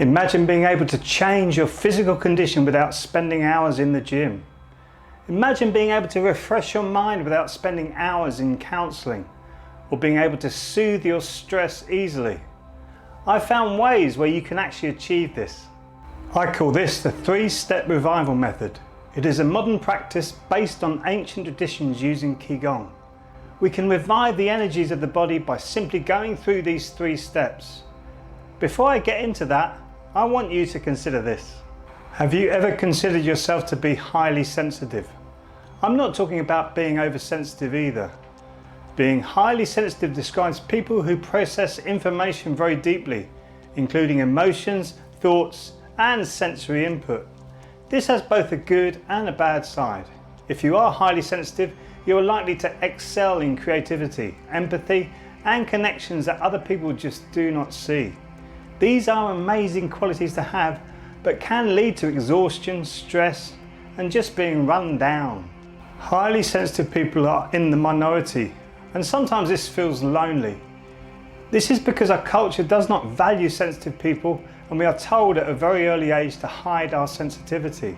Imagine being able to change your physical condition without spending hours in the gym. Imagine being able to refresh your mind without spending hours in counselling, or being able to soothe your stress easily. I've found ways where you can actually achieve this. I call this the 3-step revival method. It is a modern practice based on ancient traditions using Qigong. We can revive the energies of the body by simply going through these 3 steps. Before I get into that, I want you to consider this. Have you ever considered yourself to be highly sensitive? I'm not talking about being oversensitive either. Being highly sensitive describes people who process information very deeply, including emotions, thoughts, and sensory input. This has both a good and a bad side. If you are highly sensitive, you are likely to excel in creativity, empathy, and connections that other people just do not see. These are amazing qualities to have, but can lead to exhaustion, stress, and just being run down. Highly sensitive people are in the minority, and sometimes this feels lonely. This is because our culture does not value sensitive people, and we are told at a very early age to hide our sensitivity.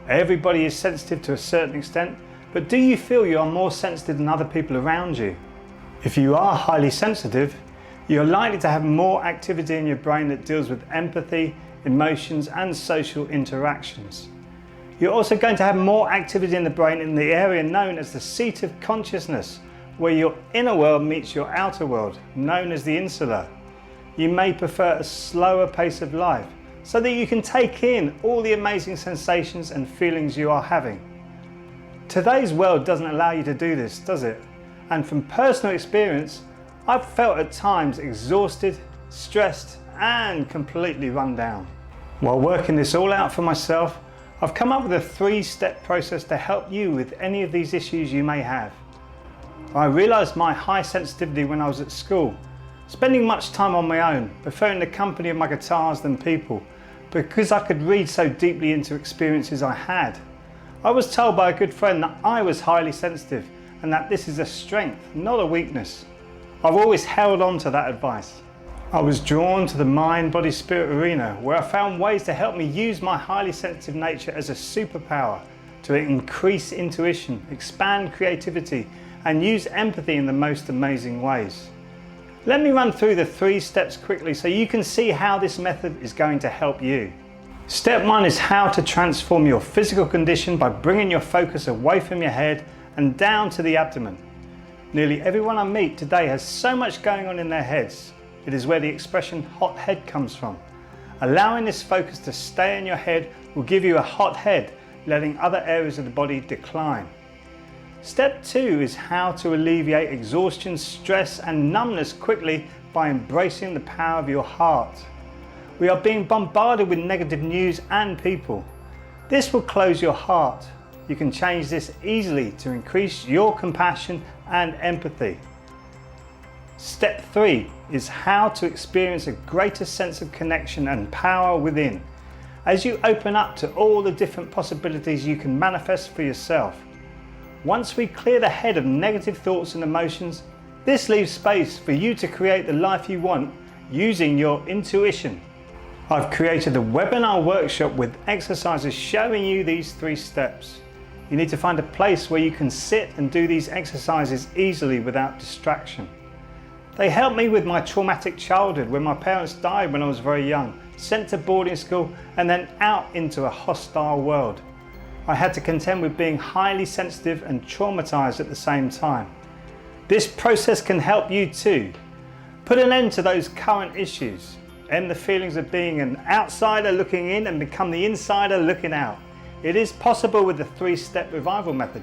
Everybody is sensitive to a certain extent, but do you feel you are more sensitive than other people around you? If you are highly sensitive, you're likely to have more activity in your brain that deals with empathy, emotions, and social interactions. You're also going to have more activity in the brain in the area known as the seat of consciousness, where your inner world meets your outer world, known as the insula. You may prefer a slower pace of life, so that you can take in all the amazing sensations and feelings you are having. Today's world doesn't allow you to do this, does it? And from personal experience, I've felt at times exhausted, stressed, and completely run down. While working this all out for myself, I've come up with a 3-step process to help you with any of these issues you may have. I realised my high sensitivity when I was at school, spending much time on my own, preferring the company of my guitars than people, because I could read so deeply into experiences I had. I was told by a good friend that I was highly sensitive and that this is a strength, not a weakness. I've always held on to that advice. I was drawn to the mind, body, spirit arena, where I found ways to help me use my highly sensitive nature as a superpower to increase intuition, expand creativity, and use empathy in the most amazing ways. Let me run through the 3 steps quickly so you can see how this method is going to help you. Step 1 is how to transform your physical condition by bringing your focus away from your head and down to the abdomen. Nearly everyone I meet today has so much going on in their heads. It is where the expression hot head comes from. Allowing this focus to stay in your head will give you a hot head, letting other areas of the body decline. Step 2 is how to alleviate exhaustion, stress, and numbness quickly by embracing the power of your heart. We are being bombarded with negative news and people. This will close your heart. You can change this easily to increase your compassion and empathy. Step 3 is how to experience a greater sense of connection and power within, as you open up to all the different possibilities you can manifest for yourself. Once we clear the head of negative thoughts and emotions, this leaves space for you to create the life you want using your intuition. I've created a webinar workshop with exercises showing you these 3 steps. You need to find a place where you can sit and do these exercises easily without distraction. They helped me with my traumatic childhood when my parents died when I was very young, sent to boarding school and then out into a hostile world. I had to contend with being highly sensitive and traumatized at the same time. This process can help you too. Put an end to those current issues. End the feelings of being an outsider looking in and become the insider looking out. It is possible with the 3-step revival method.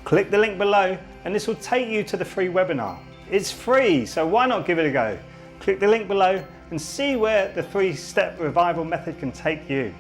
Click the link below and this will take you to the free webinar. It's free, so why not give it a go? Click the link below and see where the 3-step revival method can take you.